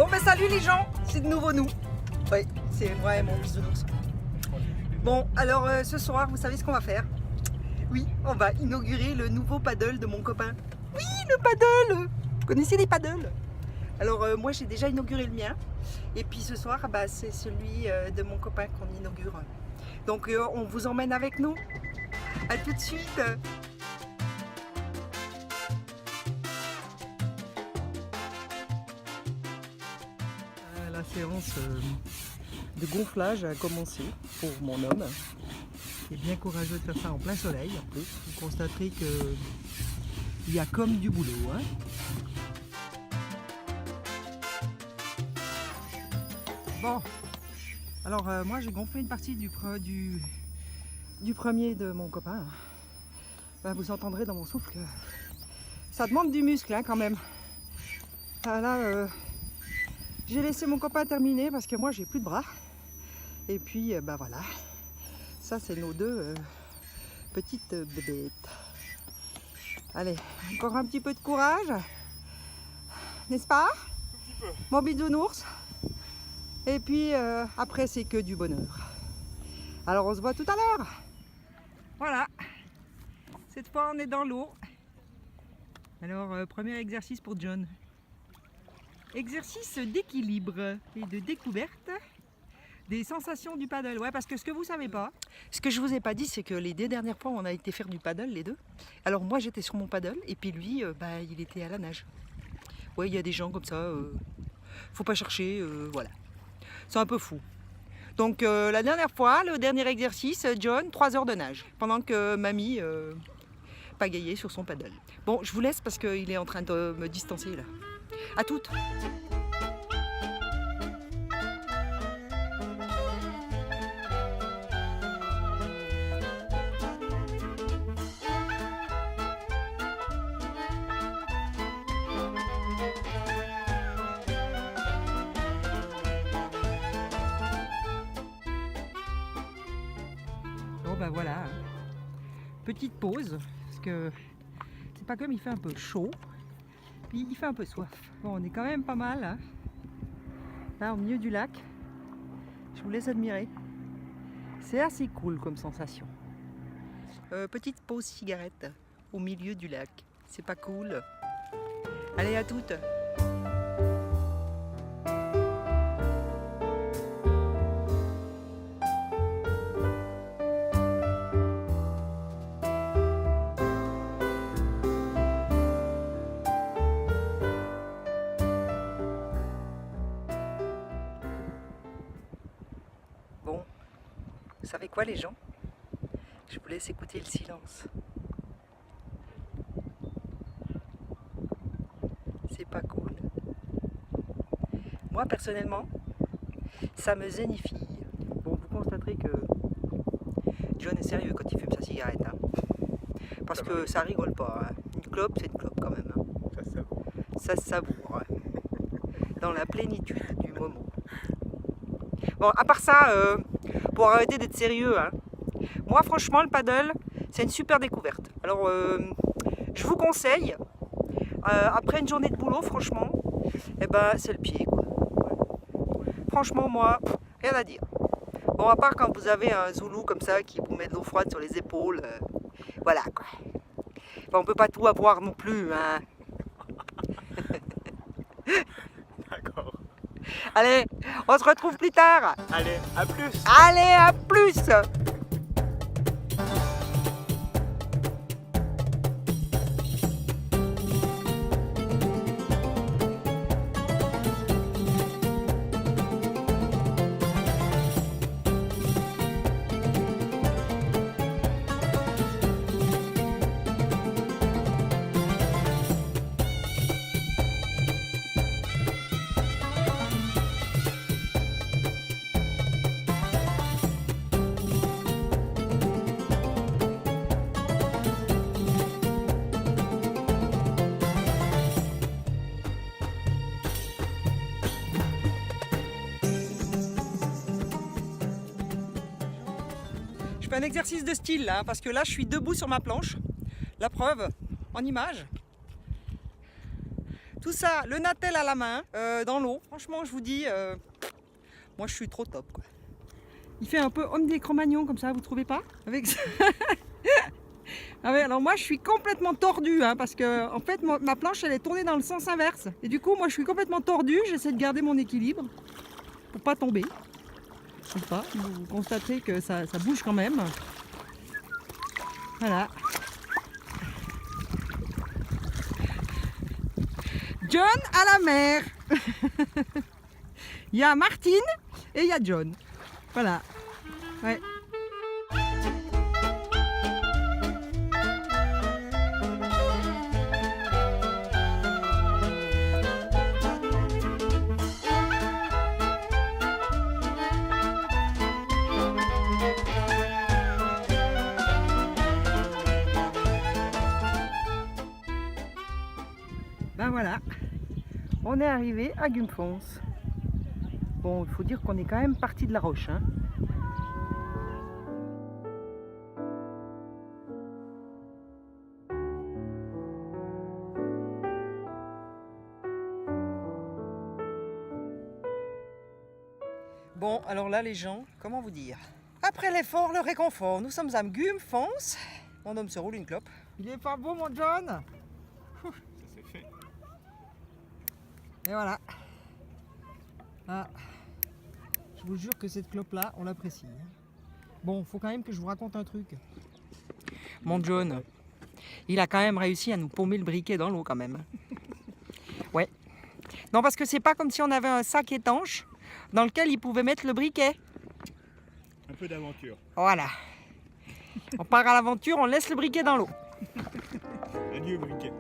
Bon ben salut les gens, c'est de nouveau nous. Oui, c'est moi et mon bisounours. Bon, alors ce soir, vous savez ce qu'on va faire? Oui, on va inaugurer le nouveau paddle de mon copain. Oui, le paddle! Vous connaissez les paddles? Alors moi j'ai déjà inauguré le mien. Et puis ce soir, bah, c'est celui de mon copain qu'on inaugure. Donc on vous emmène avec nous. A tout de suite! La séance de gonflage a commencé pour mon homme. Il est bien courageux de faire ça en plein soleil en plus. Vous constaterez qu'il y a comme du boulot. Hein. Bon, alors moi j'ai gonflé une partie du premier de mon copain. Ben, vous entendrez dans mon souffle que ça demande du muscle hein, quand même. Là, j'ai laissé mon copain terminer parce que moi j'ai plus de bras. Et puis bah voilà, ça c'est nos deux petites bébêtes. Allez, encore un petit peu de courage, n'est-ce pas? Mon bisounours. Et puis après c'est que du bonheur. Alors on se voit tout à l'heure. Voilà, cette fois on est dans l'eau. Alors premier exercice pour John. Exercice d'équilibre et de découverte des sensations du paddle. Ouais, parce que ce que vous savez pas, ce que je vous ai pas dit, c'est que les 2 dernières fois on a été faire du paddle les deux. Alors moi j'étais sur mon paddle et puis lui, bah, il était à la nage. Ouais, il y a des gens comme ça, faut pas chercher, voilà. C'est un peu fou. Donc la dernière fois, le dernier exercice, John, 3 heures de nage, pendant que mamie pagayait sur son paddle. Bon, je vous laisse parce qu'il est en train de me distancer là. À toutes. Bon ben voilà, petite pause, parce que c'est pas comme il fait un peu chaud, puis il fait un peu soif. Bon, on est quand même pas mal, hein. Là au milieu du lac, je vous laisse admirer. C'est assez cool comme sensation. Petite pause cigarette au milieu du lac, c'est pas cool. Allez à toutes. Bon, vous savez quoi les gens? Je vous laisse écouter le silence. C'est pas cool. Moi personnellement, ça me zénifie. Bon, vous constaterez que John est sérieux quand il fume sa cigarette. Hein. Parce que ça rigole pas. Hein. Une clope, c'est une clope quand même. Hein. Ça se savoure. Hein. Dans la plénitude du moment. Bon, à part ça, pour arrêter d'être sérieux, hein, moi franchement le paddle, c'est une super découverte. Alors, je vous conseille, après une journée de boulot, franchement, eh ben, c'est le pied. Quoi. Ouais. Franchement, moi, rien à dire. Bon, à part quand vous avez un zoulou comme ça qui vous met de l'eau froide sur les épaules, voilà quoi. Bon, on peut pas tout avoir non plus, hein. D'accord. Allez, on se retrouve plus tard. Allez, à plus. Allez, à plus. Je fais un exercice de style là, parce que là je suis debout sur ma planche. La preuve, en image. Tout ça, le natel à la main, dans l'eau. Franchement, je vous dis, moi je suis trop top, quoi. Il fait un peu homme des Cro-Magnons comme ça, vous trouvez pas? Avec ça. Ah ouais, alors moi je suis complètement tordue hein, parce que en fait ma planche elle est tournée dans le sens inverse. Et du coup moi je suis complètement tordue, j'essaie de garder mon équilibre pour pas tomber. Je sais pas, vous constatez que ça bouge quand même. Voilà. John à la mer. Il y a Martine et il y a John. Voilà. Ouais. Ben voilà, on est arrivé à Gumfons. Bon, il faut dire qu'on est quand même parti de la roche. Hein. Bon, alors là les gens, comment vous dire? Après l'effort, le réconfort, nous sommes à Gumfons. Mon homme se roule une clope. Il est pas beau mon John? Ça c'est fait. Et voilà. Ah, je vous jure que cette clope-là, on l'apprécie. Bon, faut quand même que je vous raconte un truc. Mon John, il a quand même réussi à nous paumer le briquet dans l'eau quand même. Ouais. Non, parce que c'est pas comme si on avait un sac étanche dans lequel il pouvait mettre le briquet. Un peu d'aventure. Voilà. On part à l'aventure, on laisse le briquet dans l'eau. Adieu briquet.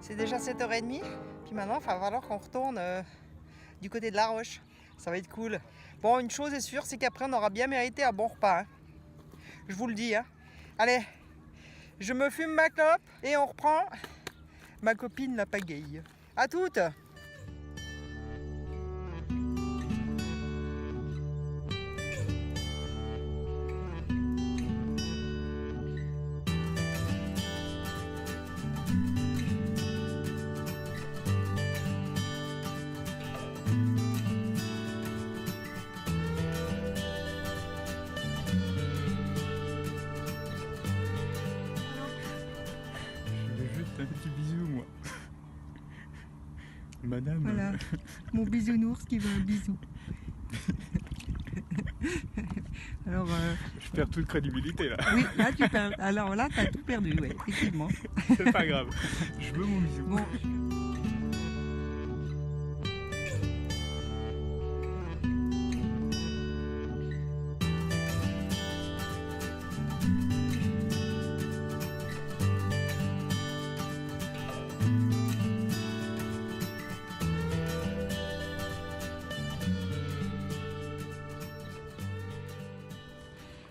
C'est déjà 7h30, puis maintenant il va falloir qu'on retourne du côté de la roche. Ça va être cool. Bon, une chose est sûre, c'est qu'après on aura bien mérité un bon repas. Hein. Je vous le dis. Hein. Allez, je me fume ma clope et on reprend ma copine la pagaille. À toutes! Un petit bisou moi. Madame. Voilà, mon bisounours qui veut un bisou. Alors, Je perds toute crédibilité là. oui, là tu perds. Alors là, tu as tout perdu, ouais, effectivement. C'est pas grave. Je veux mon bisou. Bon.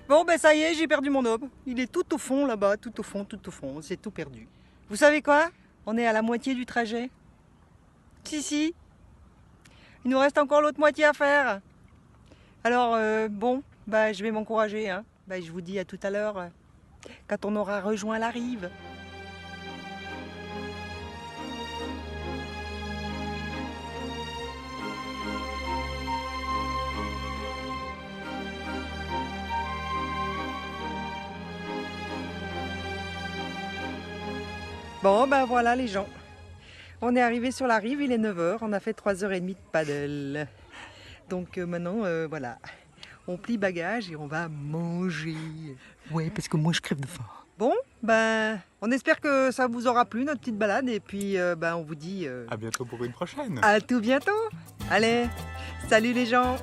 Bon ben ça y est, j'ai perdu mon aube. Il est tout au fond là-bas, tout au fond, c'est tout perdu. Vous savez quoi? On est à la moitié du trajet. Si. Il nous reste encore l'autre moitié à faire. Alors bon, bah, je vais m'encourager. Hein. Bah, je vous dis à tout à l'heure, quand on aura rejoint la rive. Bon ben voilà les gens, on est arrivé sur la rive, il est 9h, on a fait 3h30 de paddle. Donc maintenant voilà, on plie bagage et on va manger. Ouais, parce que moi je crève de faim. Bon, ben on espère que ça vous aura plu notre petite balade et puis ben on vous dit À bientôt pour une prochaine. à tout bientôt. Allez, salut les gens.